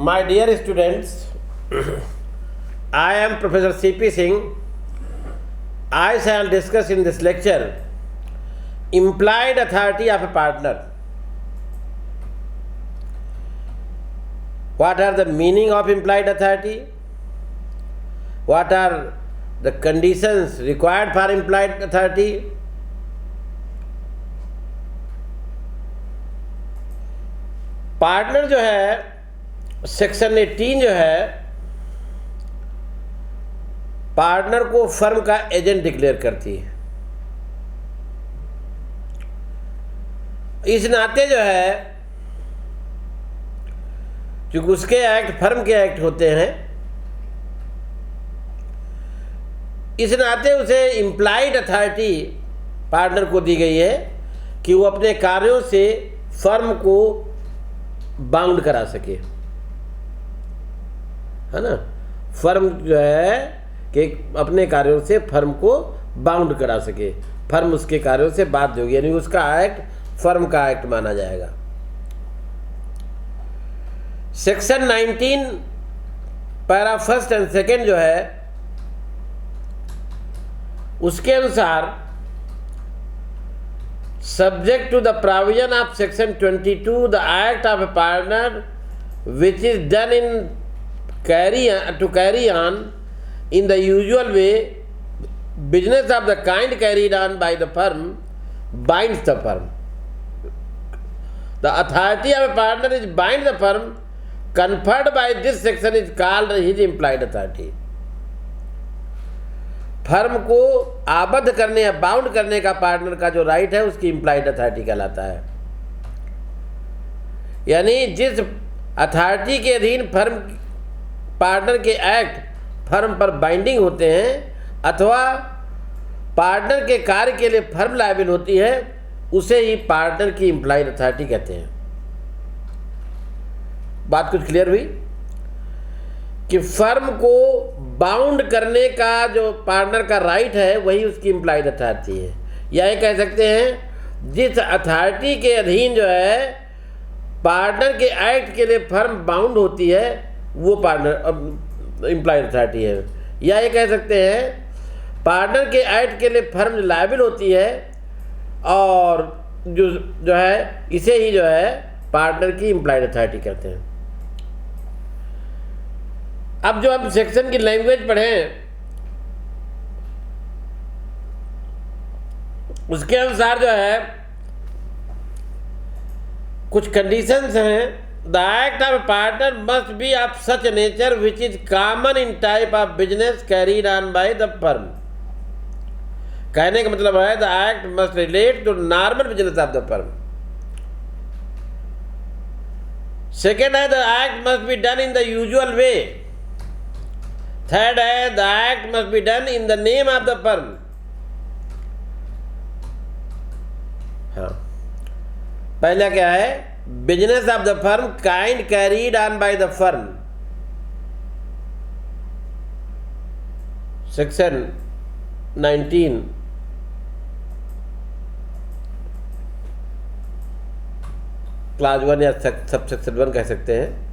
My dear students, I am Professor C.P. Singh. I shall discuss in this lecture implied authority of a partner. What are the meaning of implied authority? What are the conditions required for implied authority? Partner जो है section 18 जो है partner को firm का agent declare करती है। इस नाते जो है क्योंकि उसके एक्ट फर्म के एक्ट होते हैं, इस नाते उसे इम्प्लाइड अथॉरिटी पार्टनर को दी गई है कि वो अपने कार्यों से फर्म को बाउंड करा सके, है ना। फर्म जो है कि अपने कार्यों से फर्म को बाउंड करा सके, फर्म उसके कार्यों से बाध्य होगी, यानी उसका एक्ट फर्म का एक्ट माना जाएगा। Section 19 para first and second जो है उसके अनुसार subject to the provision of section 22 the act of a partner which is done in carry on in the usual way business of the kind carried on by the firm binds the firm. The authority of a partner is bind the firm conferred by this section is called his implied authority. Firm को आबद्ध करने या bound करने का partner का जो right है उसकी इम्प्लाइड अथॉरिटी कहलाता है। यानी जिस अथॉरिटी के अधीन फर्म पार्टनर के एक्ट फर्म पर बाइंडिंग होते हैं अथवा पार्टनर के कार्य के लिए फर्म लायबिल होती है उसे ही पार्टनर की इम्प्लाइड अथॉरिटी कहते हैं। बात कुछ क्लियर हुई कि फर्म को बाउंड करने का जो पार्टनर का राइट है वही उसकी इम्प्लाइड अथॉरिटी है। या ये कह सकते हैं जिस अथॉरिटी के अधीन जो है पार्टनर के एक्ट के लिए फर्म बाउंड होती है वो पार्टनर इम्प्लाइड अथॉरिटी है। या ये कह सकते हैं पार्टनर के एक्ट के लिए फर्म लायबिल होती है और जो है इसे ही जो है पार्टनर की इम्प्लाइड अथॉरिटी कहते हैं। अब जो हम सेक्शन की लैंग्वेज पढ़ें उसके अनुसार जो है कुछ कंडीशंस हैं। The act of partner must be of such nature which is common in type of business carried on by the firm. कहने का मतलब है the act must relate to normal business of the firm. Second है the act must be done in the usual way. Third है the act must be done in the name of the firm. हाँ, पहला क्या है business of the firm kind carried on by the firm. Section 19 class 1 या sub section 1 कह सकते हैं।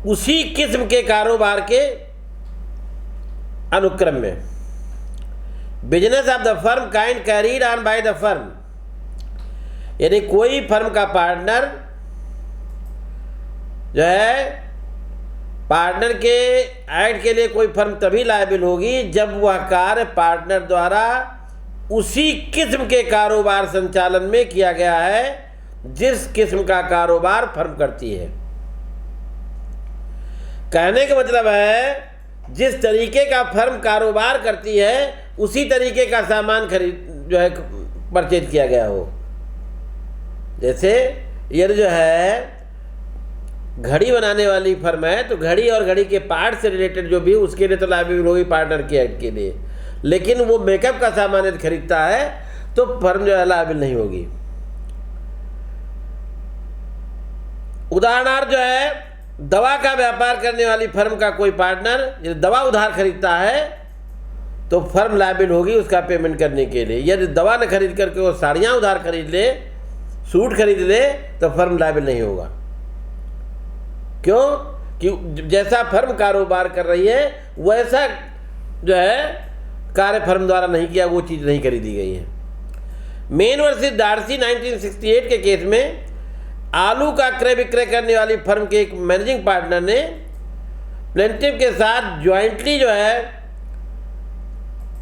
उसी किस्म के कारोबार के अनुक्रम में business of the firm kind carried on by the firm, यानी कोई फर्म का पार्टनर जो है पार्टनर के एक्ट के लिए कोई फर्म तभी लायबिल होगी जब वह कार्य पार्टनर द्वारा उसी किस्म के कारोबार संचालन में किया गया है जिस किस्म का कारोबार फर्म करती है। कहने का मतलब है जिस तरीके का फर्म कारोबार करती है उसी तरीके का सामान खरीद जो है परचेज किया गया हो। जैसे ये जो है घड़ी बनाने वाली फर्म है तो घड़ी और घड़ी के पार्ट से रिलेटेड जो भी उसके लिए तो लायबिल होगी पार्टनर के एक्ट के लिए, लेकिन वो मेकअप का सामान यदि खरीदता है तो फर्म जो है लायबिल नहीं होगी। उदाहरणार्थ जो है दवा का व्यापार करने वाली फर्म का कोई पार्टनर यदि दवा उधार खरीदता है तो फर्म लायबिल होगी उसका पेमेंट करने के लिए। यदि दवा न खरीद करके वो साड़ियाँ उधार खरीद ले, सूट खरीद ले, तो फर्म लायबिल नहीं होगा। क्यों? कि जैसा फर्म कारोबार कर रही है वैसा जो है कार्य फर्म द्वारा नहीं किया, वो चीज़ नहीं खरीदी गई है। मेन वर्सेस डार्सी 1968 के केस में आलू का क्रय विक्रय करने वाली फर्म के एक मैनेजिंग पार्टनर ने प्लेंटिफ के साथ ज्वाइंटली जो है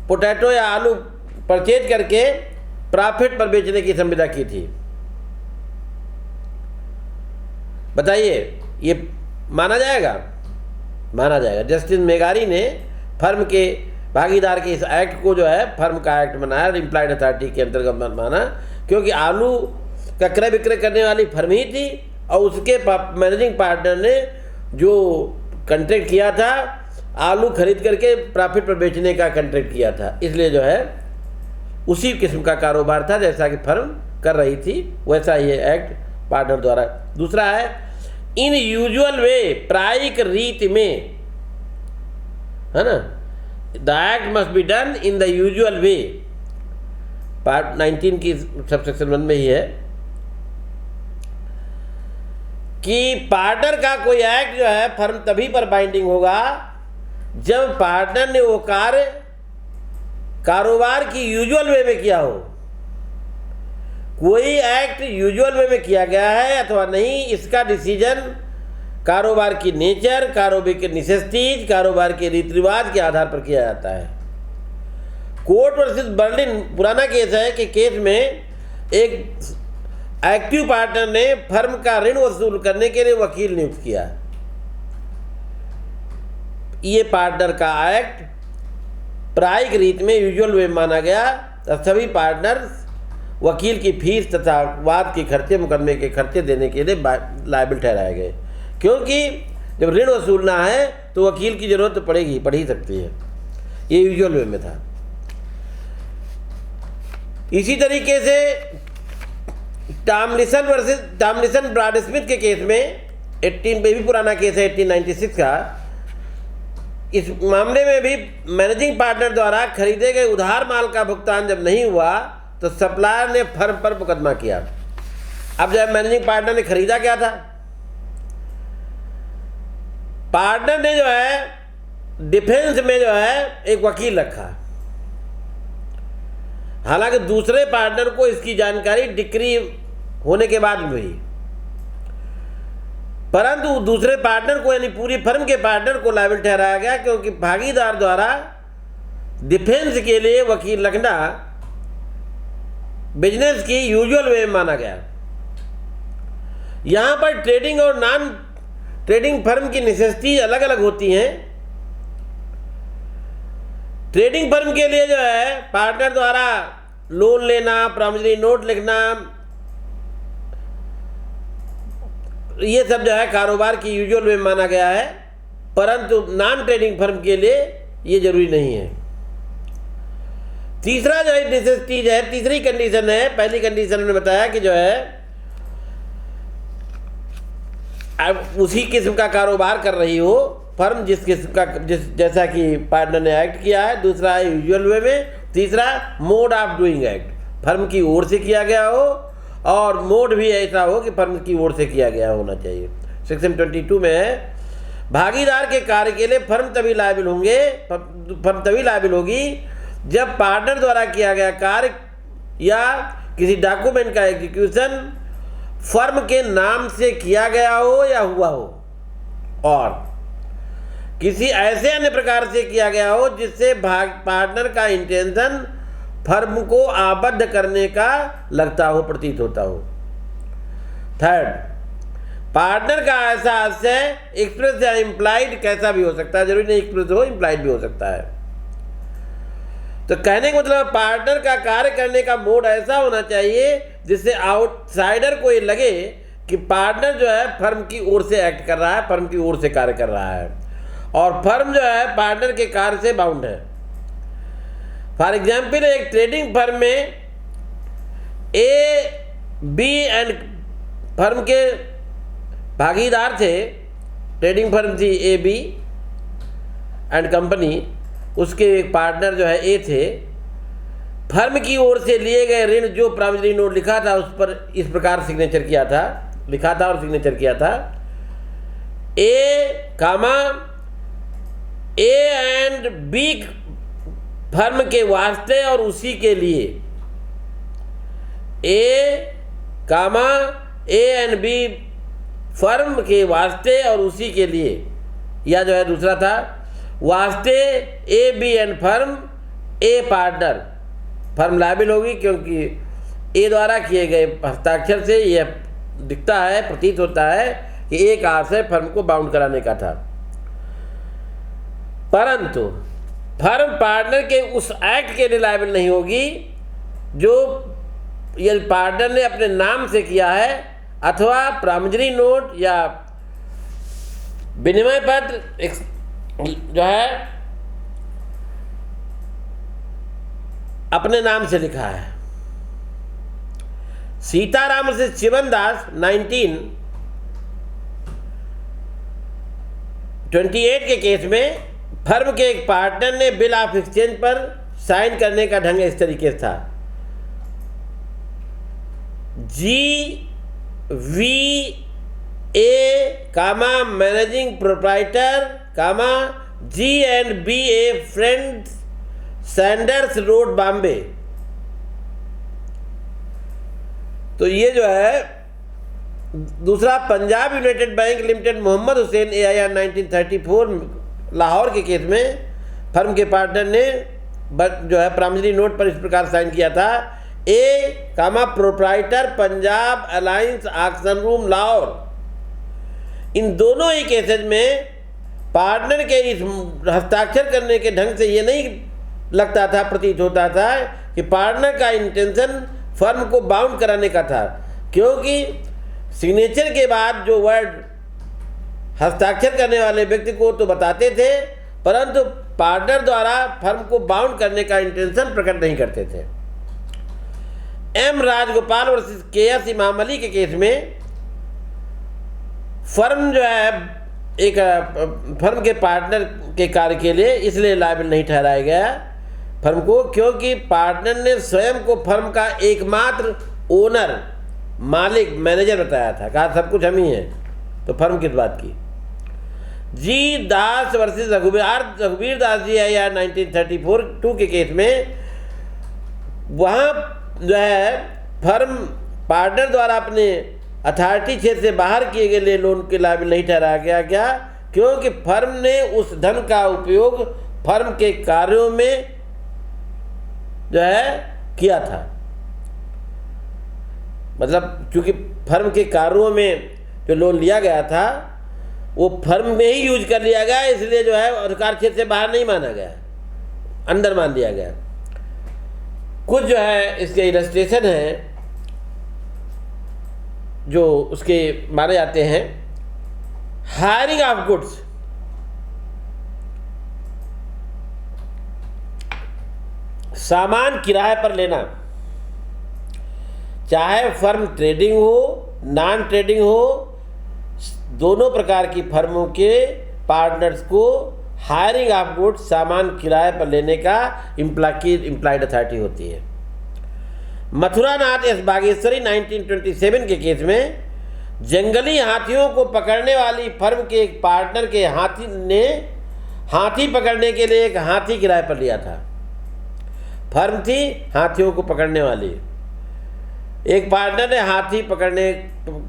पोटैटो या आलू परचेज करके प्रॉफिट पर बेचने की संविदा की थी। बताइए, ये माना जाएगा? माना जाएगा। जस्टिस मेगारी ने फर्म के भागीदार के इस एक्ट को जो है फर्म का एक्ट बनाया, इम्प्लाइड अथॉरिटी के अंतर्गत माना, क्योंकि आलू का क्रय विक्रय करने वाली फर्म ही थी और उसके मैनेजिंग पार्टनर ने जो कॉन्ट्रैक्ट किया था आलू खरीद करके प्रॉफिट पर बेचने का कॉन्ट्रैक्ट किया था, इसलिए जो है उसी किस्म का कारोबार था जैसा कि फर्म कर रही थी, वैसा ये एक्ट पार्टनर द्वारा। दूसरा है इन यूजुअल वे, प्रायिक रीति में, है ना, the act must be done in the usual way, part 19 की सबसेक्शन 1 में ही है कि पार्टनर का कोई एक्ट जो है फर्म तभी पर बाइंडिंग होगा जब पार्टनर ने वो कार्य कारोबार की यूजुअल वे में किया हो। कोई एक्ट यूजुअल वे में किया गया है अथवा नहीं, इसका डिसीजन कारोबार की नेचर, कारोबार के नेसेसिटीज, कारोबार के रीति रिवाज के आधार पर किया जाता है। कोर्ट वर्सेस बर्लिन पुराना केस है कि केस में एक एक्टिव पार्टनर ने फर्म का ऋण वसूल करने के लिए वकील नियुक्त किया। ये पार्टनर का एक्ट प्रायिक रीति में यूजुअल वे माना गया, सभी पार्टनर वकील की फीस तथा वाद के खर्चे, मुकदमे के खर्चे देने के लिए लायबिल ठहराए गए, क्योंकि जब ऋण वसूलना है तो वकील की जरूरत तो पड़ेगी, पड़ ही सकती है। ये यूजुअल वे में था। इसी तरीके से टॉमलिसन ब्रॉड स्मिथ के केस में 18 पे भी पुराना केस है 1896 का। इस मामले में भी मैनेजिंग पार्टनर द्वारा खरीदे गए उधार माल का भुगतान जब नहीं हुआ तो सप्लायर ने फर्म पर मुकदमा किया। अब जब मैनेजिंग पार्टनर ने खरीदा क्या था, पार्टनर ने जो है डिफेंस में जो है एक वकील रखा, हालांकि दूसरे पार्टनर को इसकी जानकारी डिक्री होने के बाद हुई, परंतु दूसरे पार्टनर को यानी पूरी फर्म के पार्टनर को लायबिल ठहराया गया, क्योंकि भागीदार द्वारा डिफेंस के लिए वकील रखना बिजनेस की यूजुअल वे में माना गया। यहां पर ट्रेडिंग और नॉन ट्रेडिंग फर्म की नेसेसिटी अलग अलग होती हैं। ट्रेडिंग फर्म के लिए जो है पार्टनर द्वारा लोन लेना, प्रॉमिसरी नोट लिखना, ये सब जो है कारोबार की यूजुअल में माना गया है, परंतु नॉन ट्रेडिंग फर्म के लिए ये जरूरी नहीं है। तीसरा जो है नेसेसिटीज है, तीसरी कंडीशन है, पहली कंडीशन ने बताया कि जो है अब उसी किस्म का कारोबार कर रही हो फर्म जिस किस्म का जैसा कि पार्टनर ने एक्ट किया है। दूसरा है यूजुअल वे में। तीसरा mode of doing act, firm की ओर से किया गया हो और मोड भी ऐसा हो कि फर्म की ओर से किया गया होना चाहिए। सेक्शन 22 में है भागीदार के कार्य के लिए फर्म तभी लायबिल होगी जब पार्टनर द्वारा किया गया कार्य या किसी डॉक्यूमेंट का एग्जीक्यूशन फर्म के नाम से किया गया हो या हुआ हो और किसी ऐसे अन्य प्रकार से किया गया हो जिससे पार्टनर का इंटेंशन फर्म को आबद्ध करने का लगता हो, प्रतीत होता हो। थर्ड, पार्टनर का ऐसा आशय एक्सप्रेस या इम्प्लाइड कैसा भी हो सकता है, जरूरी नहीं एक्सप्रेस हो, इम्प्लाइड भी हो सकता है। तो कहने का मतलब पार्टनर का कार्य करने का मोड ऐसा होना चाहिए जिससे आउटसाइडर को ये लगे कि पार्टनर जो है फर्म की ओर से एक्ट कर रहा है, फर्म की ओर से कार्य कर रहा है और फर्म जो है पार्टनर के कार्य से बाउंड है। फॉर एग्जाम्पल, एक ट्रेडिंग फर्म में ए, बी एंड फर्म के भागीदार थे। ट्रेडिंग फर्म थी ए, बी एंड कंपनी। उसके एक पार्टनर जो है ए थे, फर्म की ओर से लिए गए ऋण जो प्रॉमिसरी नोट लिखा था उस पर इस प्रकार सिग्नेचर किया था, लिखा था और सिग्नेचर किया था, A comma A and B firm के वास्ते और उसी के लिए, ए कामा ए एंड बी फर्म के वास्ते और उसी के लिए, या जो है दूसरा था वास्ते A B and firm A partner, firm liable होगी क्योंकि ए द्वारा किए गए हस्ताक्षर से यह दिखता है, प्रतीत होता है कि एक आशय फर्म को बाउंड कराने का था। परंतु फर्म पार्टनर के उस एक्ट के लिए लायबिल नहीं होगी जो यदि पार्टनर ने अपने नाम से किया है अथवा प्रॉमिसरी नोट या विनिमय पत्र जो है अपने नाम से लिखा है। सीताराम से चिवनदास 1928 के केस में फर्म के एक पार्टनर ने बिल ऑफ एक्सचेंज पर साइन करने का ढंग इस तरीके से था, G V A comma managing proprietor comma G and B A friends Sanders road Bombay. तो ये जो है दूसरा Punjab united bank limited Mohammad Hussain AIR 1934 Lahore के केस में फर्म के पार्टनर ने जो है प्रॉमिसरी नोट पर इस प्रकार साइन किया था, A comma proprietor Punjab alliance auction room Lahore. इन दोनों ही केसेस में पार्टनर के इस हस्ताक्षर करने के ढंग से ये नहीं लगता था, प्रतीत होता था कि पार्टनर का इंटेंशन फर्म को बाउंड कराने का था, क्योंकि सिग्नेचर के बाद जो वर्ड हस्ताक्षर करने वाले व्यक्ति को तो बताते थे परंतु पार्टनर द्वारा फर्म को बाउंड करने का इंटेंशन प्रकट नहीं करते थे। एम राजगोपाल वर्सेस KS इमाम अली के केस में फर्म जो है एक फर्म के पार्टनर के कार्य के लिए इसलिए लायबिल नहीं ठहराया गया फर्म को, क्योंकि पार्टनर ने स्वयं को फर्म का एकमात्र ओनर, मालिक, मैनेजर बताया था, कहा सब कुछ हम ही हैं, तो फर्म किस बात की। जी दास वर्सेस रघुवीर दास जी AIR 1934 के केस में वहाँ जो है फर्म पार्टनर द्वारा अपने अथॉरिटी क्षेत्र से बाहर किए गए लिए लोन के लायबिल नहीं ठहराया गया, क्योंकि फर्म ने उस धन का उपयोग फर्म के कार्यों में जो है किया था। मतलब चूंकि फर्म के कार्यों में जो लोन लिया गया था वो फर्म में ही यूज कर लिया गया, इसलिए जो है अधिकार क्षेत्र से बाहर नहीं माना गया, अंदर मान लिया गया। कुछ जो है इसके इलस्ट्रेशन हैं जो उसके माने जाते हैं। हायरिंग ऑफ गुड्स, सामान किराए पर लेना, चाहे फर्म ट्रेडिंग हो नॉन ट्रेडिंग हो, दोनों प्रकार की फर्मों के पार्टनर्स को हायरिंग ऑफ गुड्स, सामान किराए पर लेने का इम्प्लाइड अथॉरिटी होती है। मथुरा नाथ एस बागेश्वरी 1927 के केस में जंगली हाथियों को पकड़ने वाली फर्म के एक पार्टनर के हाथी ने हाथी पकड़ने के लिए एक हाथी किराए पर लिया था। फर्म थी हाथियों को पकड़ने वाली, एक पार्टनर ने हाथी पकड़ने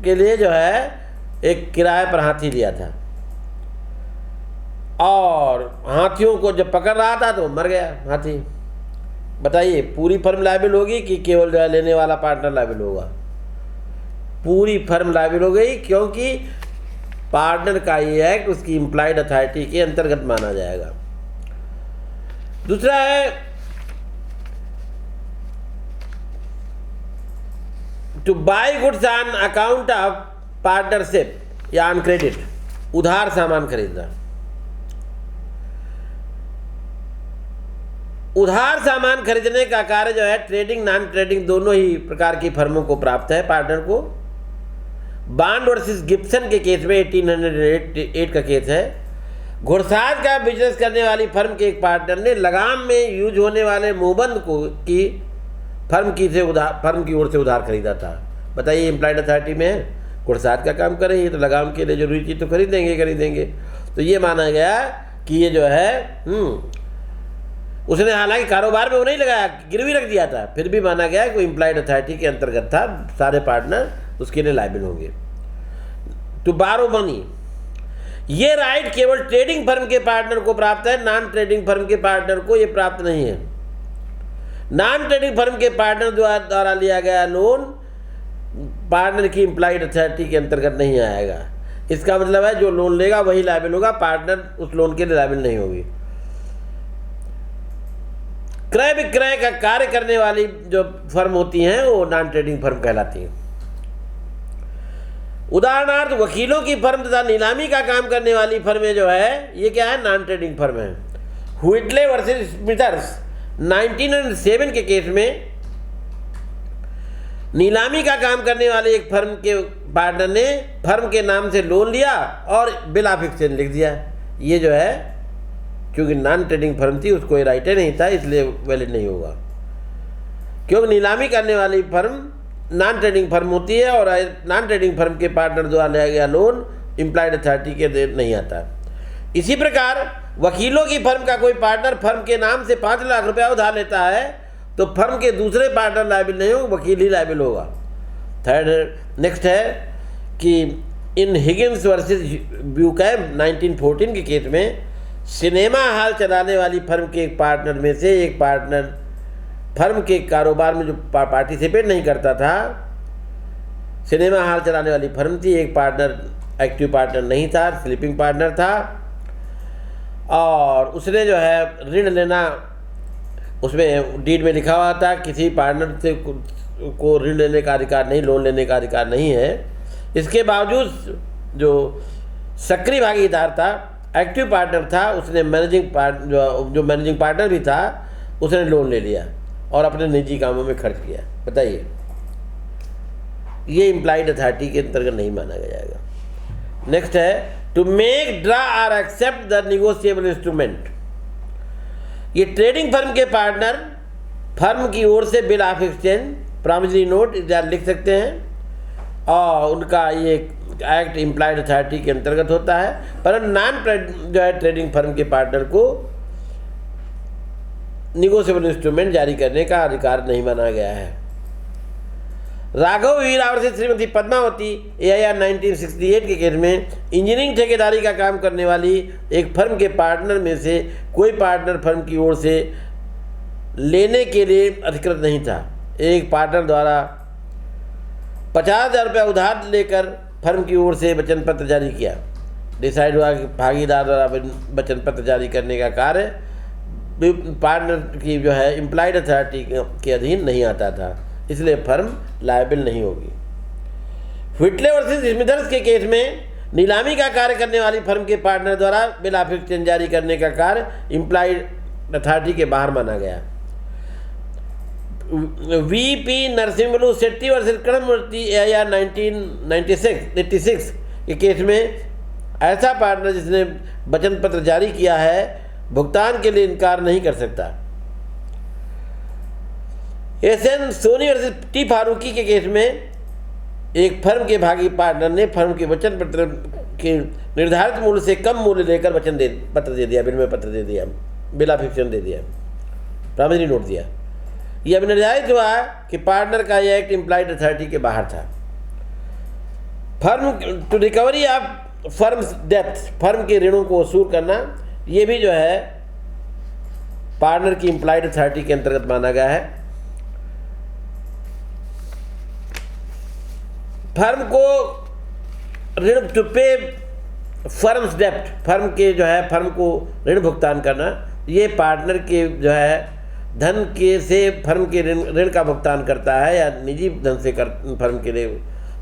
के लिए जो है एक किराए पर हाथी लिया था और हाथियों को जब पकड़ रहा था तो मर गया हाथी। बताइए पूरी फर्म लायबिल होगी कि केवल जो है लेने वाला पार्टनर लायबिल होगा? पूरी फर्म लायबिल हो गई, क्योंकि पार्टनर का ये एक्ट उसकी इम्प्लाइड अथॉरिटी के अंतर्गत माना जाएगा। दूसरा है to buy goods on account of partnership या ऑन क्रेडिट, उधार सामान खरीदना। उधार सामान खरीदने का कार्य जो है ट्रेडिंग नॉन ट्रेडिंग दोनों ही प्रकार की फर्मों को प्राप्त है पार्टनर को। बॉन्ड वर्सेस गिब्सन के केस में 1808 का केस है। घुड़साज का बिजनेस करने वाली फर्म के एक पार्टनर ने लगाम में यूज होने वाले मुंहबंद को की फर्म की ओर से उधार खरीदा था। बताइए इम्प्लाइड अथॉरिटी में है, घुड़साज का काम कर रही है तो लगाम के लिए जरूरी चीज़ तो खरीदेंगे। तो ये माना गया कि ये जो है उसने हालांकि कारोबार में वो नहीं लगाया, गिरवी रख दिया था, फिर भी माना गया कि वो इम्प्लाइड अथॉरिटी के अंतर्गत था, सारे पार्टनर उसके लिए लायबिल होंगे। टू बारो मनी, ये राइट केवल ट्रेडिंग फर्म के पार्टनर को प्राप्त है, नॉन ट्रेडिंग फर्म के पार्टनर को ये प्राप्त नहीं है। नॉन ट्रेडिंग फर्म के पार्टनर द्वारा लिया गया लोन पार्टनर की इम्प्लाइड अथॉरिटी के अंतर्गत नहीं आएगा। इसका मतलब है जो लोन लेगा वही लायबिल होगा, पार्टनर उस लोन के लिए लायबिल नहीं होगी। क्रय विक्रय का कार्य करने वाली जो फर्म होती हैं वो नॉन ट्रेडिंग फर्म कहलाती हैं। उदाहरणार्थ वकीलों की फर्म तथा नीलामी का काम करने वाली फर्में जो है ये क्या है, नॉन ट्रेडिंग फर्म है। व्हिटले वर्सेस स्मिथर्स 1907 के केस में नीलामी का काम करने वाले एक फर्म के पार्टनर ने फर्म के नाम से लोन लिया और बिल ऑफ एक्सचेंज लिख दिया। ये जो है क्योंकि नॉन ट्रेडिंग फर्म थी उसको ये राइट नहीं था, इसलिए वैलिड नहीं होगा। क्योंकि नीलामी करने वाली फर्म नॉन ट्रेडिंग फर्म होती है और नॉन ट्रेडिंग फर्म के पार्टनर द्वारा लिया गया लोन इम्प्लाइड अथॉरिटी के नहीं आता। इसी प्रकार वकीलों की फर्म का कोई पार्टनर फर्म के नाम से 5 लाख रुपया उधार लेता है तो फर्म के दूसरे पार्टनर लायबिल नहीं होगा, वकील ही लायबिल होगा। थर्ड नेक्स्ट है कि इन हिगिंस वर्सेस ब्यूकैम 1914 के केस में सिनेमा हॉल चलाने वाली फर्म के एक पार्टनर में से एक पार्टनर फर्म के कारोबार में जो पार्टिसिपेट नहीं करता था, सिनेमा हॉल चलाने वाली फर्म थी, एक पार्टनर एक्टिव पार्टनर नहीं था, स्लीपिंग पार्टनर था, और उसने जो है ऋण लेना, उसमें डीड में लिखा हुआ था किसी पार्टनर से को ऋण लेने का अधिकार नहीं, लोन लेने का अधिकार नहीं है। इसके बावजूद जो सक्रिय भागीदार था, एक्टिव पार्टनर था, उसने जो मैनेजिंग पार्टनर भी था उसने लोन ले लिया और अपने निजी कामों में खर्च किया। बताइए ये इम्प्लाइड अथॉरिटी के अंतर्गत नहीं माना जाएगा। नेक्स्ट है टू मेक, ड्रा और एक्सेप्ट द निगोशिएबल इंस्ट्रूमेंट। ये ट्रेडिंग फर्म के पार्टनर फर्म की ओर से bill of exchange, promissory note लिख सकते हैं और उनका ये एक्ट इम्प्लाइड अथॉरिटी के अंतर्गत होता है, पर नॉन जो है ट्रेडिंग फर्म के पार्टनर को निगोशिएबल इंस्ट्रूमेंट जारी करने का अधिकार नहीं माना गया है। राघव वीरावर से श्रीमती पद्मावती AIR 1968 के केस में इंजीनियरिंग ठेकेदारी का काम करने वाली एक फर्म के पार्टनर में से कोई पार्टनर फर्म की ओर से लेने के लिए अधिकृत नहीं था। एक पार्टनर द्वारा 50,000 रुपया उधार लेकर फर्म की ओर से वचन पत्र जारी किया। डिसाइड हुआ कि भागीदार द्वारा वचन पत्र जारी करने का कार्य पार्टनर की जो है इम्प्लाइड अथॉरिटी के अधीन नहीं आता था, इसलिए फर्म लायबिल नहीं होगी। व्हिटले वर्सेस स्मिथर्स के केस में नीलामी का कार्य करने वाली फर्म के पार्टनर द्वारा बिल ऑफ एक्सचेंज जारी करने का कार्य इम्प्लाइड अथॉरिटी के बाहर माना गया। VP Narasimhalu Shetty versus Krishnamurthy AIR 1986 के केस में ऐसा पार्टनर जिसने वचन पत्र जारी किया है भुगतान के लिए इनकार नहीं कर सकता। SN Soni versus T Farooqui के केस में एक फर्म के भागी पार्टनर ने फर्म के वचन पत्र के निर्धारित मूल्य से कम मूल्य लेकर वचन पत्र दे दिया, विनिमय पत्र दे दिया, बिल ऑफ एक्सचेंज दे दिया, प्रॉमिसरी नोट दिया। यह अब निर्धारित हुआ कि पार्टनर का यह एक्ट इम्प्लाइड अथॉरिटी के बाहर था। Firm to recovery of firm's डेब्ट, फर्म के ऋणों को वसूल करना, ये भी जो है पार्टनर की इम्प्लाइड अथॉरिटी के अंतर्गत माना गया है। फर्म को ऋण टू पे फर्म्स डेब्ट, फर्म के जो है फर्म को ऋण भुगतान करना, ये पार्टनर के जो है धन के से फर्म के ऋण का भुगतान करता है या निजी धन से फर्म के लिए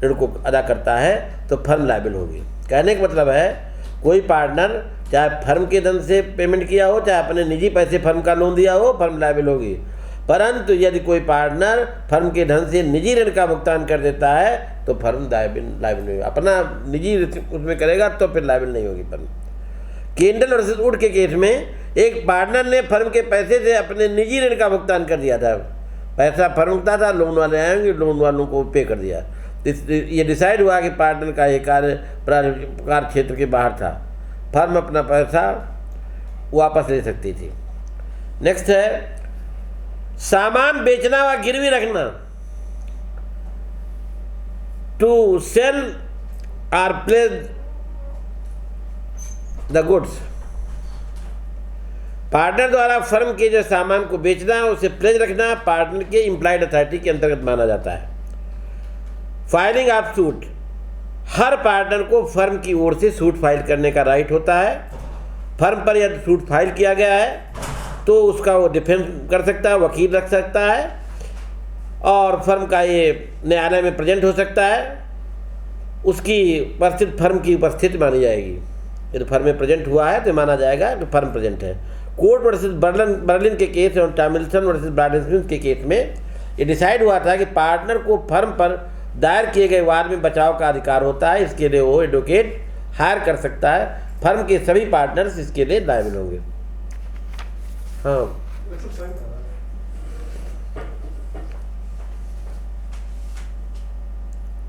ऋण को अदा करता है तो फर्म लायबिल होगी। कहने का मतलब है कोई पार्टनर चाहे फर्म के धन से पेमेंट किया हो चाहे अपने निजी पैसे फर्म का लोन दिया हो, फर्म लायबिल होगी। परंतु यदि कोई पार्टनर फर्म के धन से निजी ऋण का भुगतान कर देता है तो फर्म लायबिल नहीं होगी। अपना निजी उसमें करेगा तो फिर लायबिल नहीं होगी फर्म। केंडल वर्सेस वुड के केस में एक पार्टनर ने फर्म के पैसे से अपने निजी ऋण का भुगतान कर दिया था। पैसा फर्म का था, लोन वाले आएंगे, लोन वालों को पे कर दिया। ये डिसाइड हुआ कि पार्टनर का ये कार्य क्षेत्र के बाहर था, फर्म अपना पैसा वापस ले सकती थी। नेक्स्ट है सामान बेचना व गिरवी रखना। To sell or place the goods. Partner द्वारा फर्म के जो सामान को बेचना है उसे प्लेज रखना पार्टनर के इम्प्लाइड अथॉरिटी के अंतर्गत माना जाता है। Filing of suit. Her partner को फर्म की ओर से सूट फाइल करने का राइट होता है। फर्म पर यदि सूट फाइल किया गया है तो उसका वो डिफेंस कर सकता है, वकील रख सकता है और फर्म का ये न्यायालय में प्रेजेंट हो सकता है। उसकी उपस्थित फर्म की उपस्थिति मानी जाएगी। यदि फर्म में प्रेजेंट हुआ है तो माना जाएगा कि फर्म प्रेजेंट है। कोर्ट वर्सेस बर्लिन के केस और टॉमिल्सन वर्सेस ब्राडस्मिथ के केस में ये डिसाइड हुआ था कि पार्टनर को फर्म पर दायर किए गए वाद में बचाव का अधिकार होता है। इसके लिए वो एडवोकेट हायर कर सकता है। फर्म के सभी पार्टनर्स इसके लिए लायबल होंगे। हाँ।